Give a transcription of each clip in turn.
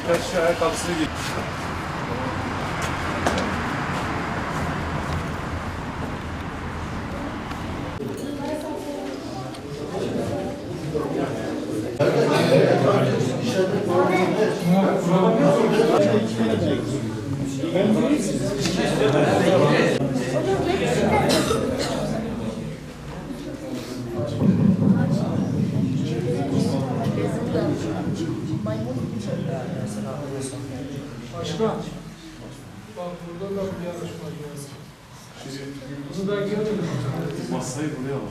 Birkaç ayakkabısını giy. Başkan, bak burada da bir yarışma geldi. Bunu ben görmedim. Masayı buraya alalım.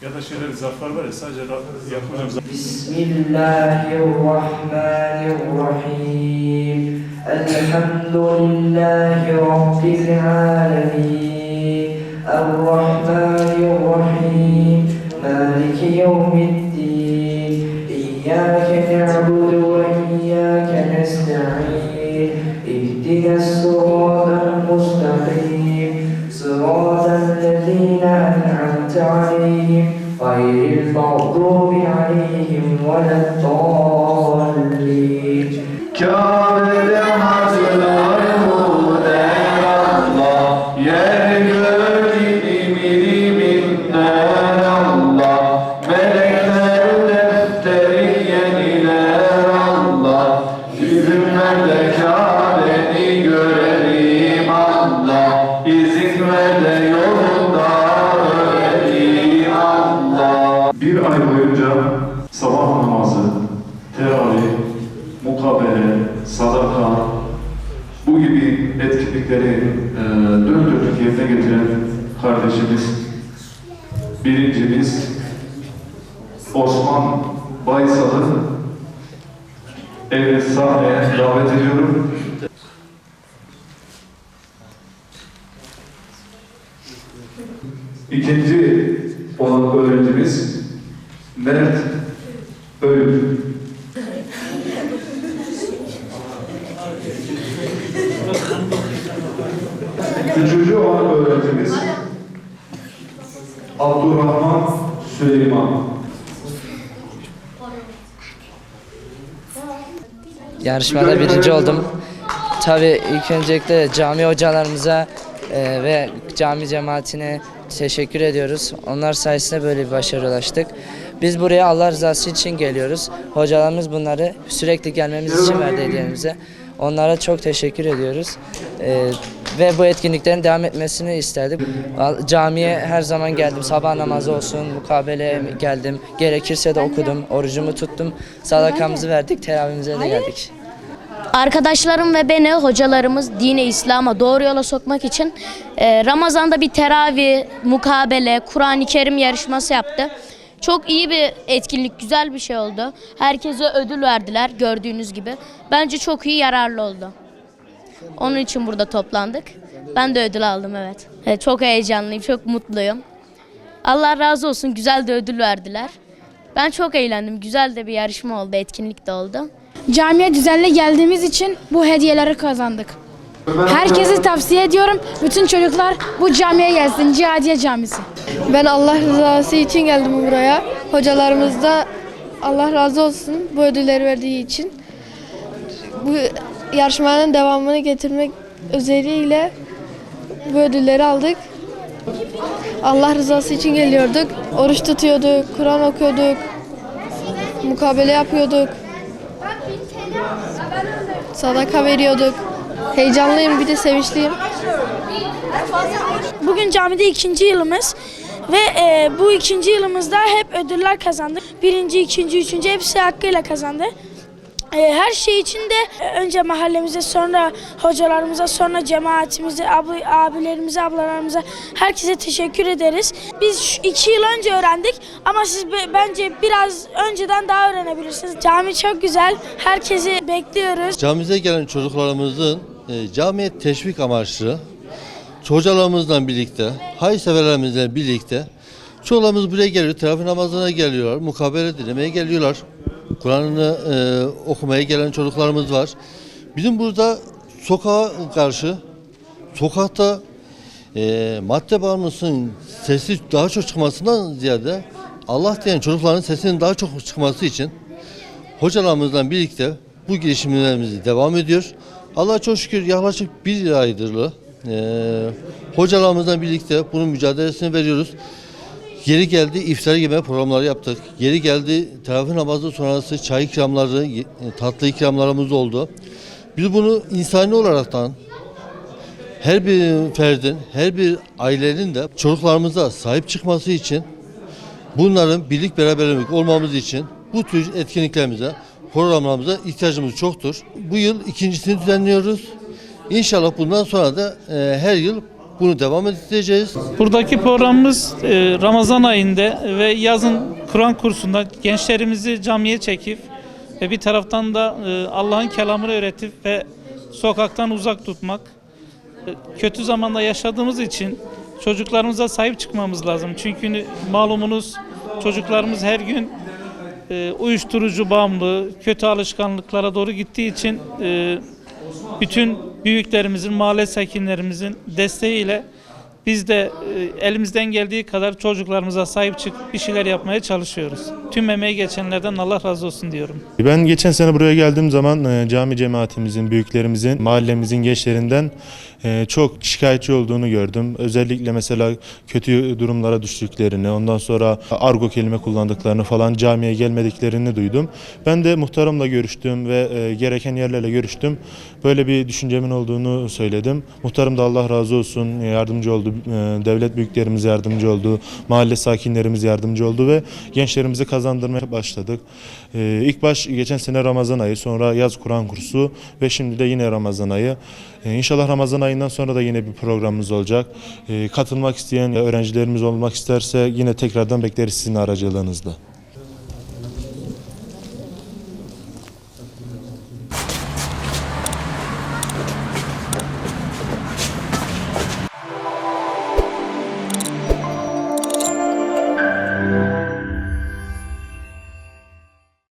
Ya da şöyle bir zarflar var ya, sadece yapacağım zarflar. Bismillahirrahmanirrahim. Elhamdülillahi Rabbil alemin. Errahmanirrahim. Maliki yevmiddin. İyyâke na'budu ve iyyâke nesta'in. İhdinas-sıratal mustakîm. Sıratallezîne en'amte aleyhim. Gayril mağdubi aleyhim veleddâllîn. Kâbe'de hazırlar der Allah, yer gök iliminden Allah, melekler defteri yeniler Allah, üzümlerde Kâbe'ni görelim Allah, izin ver de yolunda ölelim Allah. Bir ay boyunca sabah namazı, teravih, mukabele, sadaka, bu gibi etkinlikleri döndürdük yerine getiren kardeşimiz, birincimiz Osman Baysal'ı evet sahneye davet ediyorum. İkinci olan öğrencimiz Mert Öğün. Üçüncü olan öğrencimiz Abdurrahman Süleyman. Yarışmada birinci oldum. Tabii ilk öncelikle cami hocalarımıza ve cami cemaatine teşekkür ediyoruz. Onlar sayesinde böyle bir başarı ulaştık. Biz buraya Allah rızası için geliyoruz. Hocalarımız bunları sürekli gelmemiz için verdi hediyelerimize. Onlara çok teşekkür ediyoruz. Ve bu etkinliklerin devam etmesini isterdik. Camiye her zaman geldim. Sabah namazı olsun, mukabeleye geldim. Gerekirse de okudum, orucumu tuttum. Sadakamızı verdik, teravihimize de geldik. Arkadaşlarım ve beni hocalarımız dine İslam'a doğru yola sokmak için Ramazan'da bir teravih, mukabele, Kur'an-ı Kerim yarışması yaptı. Çok iyi bir etkinlik, güzel bir şey oldu. Herkese ödül verdiler gördüğünüz gibi. Bence çok iyi, yararlı oldu. Onun için burada toplandık. Ben de ödül aldım, evet. Çok heyecanlıyım, çok mutluyum. Allah razı olsun, güzel de ödül verdiler. Ben çok eğlendim, güzel de bir yarışma oldu, etkinlik de oldu. Camiye düzenli geldiğimiz için bu hediyeleri kazandık. Herkese tavsiye ediyorum. Bütün çocuklar bu camiye gelsin. Cihadiye Camisi. Ben Allah rızası için geldim buraya. Hocalarımız da Allah razı olsun bu ödülleri verdiği için. Bu yarışmanın devamını getirmek özelliğiyle bu ödülleri aldık. Allah rızası için geliyorduk. Oruç tutuyorduk, Kur'an okuyorduk, mukabele yapıyorduk. Sadaka veriyorduk. Heyecanlıyım, bir de sevinçliyim. Bugün camide 2. yılımız ve bu 2. yılımızda hep ödüller kazandık. 1., 2., 3. hepsi hakkıyla kazandı. Her şey için de önce mahallemize, sonra hocalarımıza, sonra cemaatimize, abilerimize, ablalarımıza, herkese teşekkür ederiz. Biz 2 yıl önce öğrendik ama siz bence biraz önceden daha öğrenebilirsiniz. Cami çok güzel, herkesi bekliyoruz. Camimize gelen çocuklarımızın camiye teşvik amaçlı hocalarımızla birlikte, hayırseverlerimizle birlikte çoğularımız buraya geliyor, teravih namazına geliyorlar, mukabele dinlemeye geliyorlar. Kur'an'ını okumaya gelen çocuklarımız var. Bizim burada sokağa karşı, sokakta madde bağımlısının sesi daha çok çıkmasından ziyade Allah diyen çocukların sesinin daha çok çıkması için hocalarımızla birlikte bu girişimlerimizi devam ediyor. Allah'a çok şükür yaklaşık bir aydır hocalarımızla birlikte bunun mücadelesini veriyoruz. Yeri geldi iftar yeme programları yaptık. Yeri geldi teravih namazı sonrası çay ikramları, tatlı ikramlarımız oldu. Biz bunu insani olaraktan her bir ferdin, her bir ailenin de çocuklarımıza sahip çıkması için, bunların birlik beraberlik olmamız için bu tür etkinliklerimize, programlarımıza ihtiyacımız çoktur. Bu yıl ikincisini düzenliyoruz. İnşallah bundan sonra da her yıl bunu devam edeceğiz. Buradaki programımız Ramazan ayında ve yazın Kur'an kursunda gençlerimizi camiye çekip ve bir taraftan da Allah'ın kelamını öğretip ve sokaktan uzak tutmak. Kötü zamanda yaşadığımız için çocuklarımıza sahip çıkmamız lazım. Çünkü malumunuz çocuklarımız her gün uyuşturucu bağımlı, kötü alışkanlıklara doğru gittiği için bütün büyüklerimizin, mahalle sakinlerimizin desteğiyle biz de elimizden geldiği kadar çocuklarımıza sahip çıkıp bir şeyler yapmaya çalışıyoruz. Tüm emeği geçenlerden Allah razı olsun diyorum. Ben geçen sene buraya geldiğim zaman cami cemaatimizin, büyüklerimizin, mahallemizin gençlerinden çok şikayetçi olduğunu gördüm. Özellikle mesela kötü durumlara düştüklerini, ondan sonra argo kelime kullandıklarını falan, camiye gelmediklerini duydum. Ben de muhtarımla görüştüm ve gereken yerlerle görüştüm. Böyle bir düşüncemin olduğunu söyledim. Muhtarım da Allah razı olsun yardımcı oldu. Devlet büyüklerimiz yardımcı oldu. Mahalle sakinlerimiz yardımcı oldu ve gençlerimizi kazandırmaya başladık. İlk baş geçen sene Ramazan ayı, sonra yaz Kur'an kursu ve şimdi de yine Ramazan ayı. İnşallah Ramazan ayından sonra da yine bir programımız olacak. Katılmak isteyen öğrencilerimiz olmak isterse yine tekrardan bekleriz sizin aracılığınızla.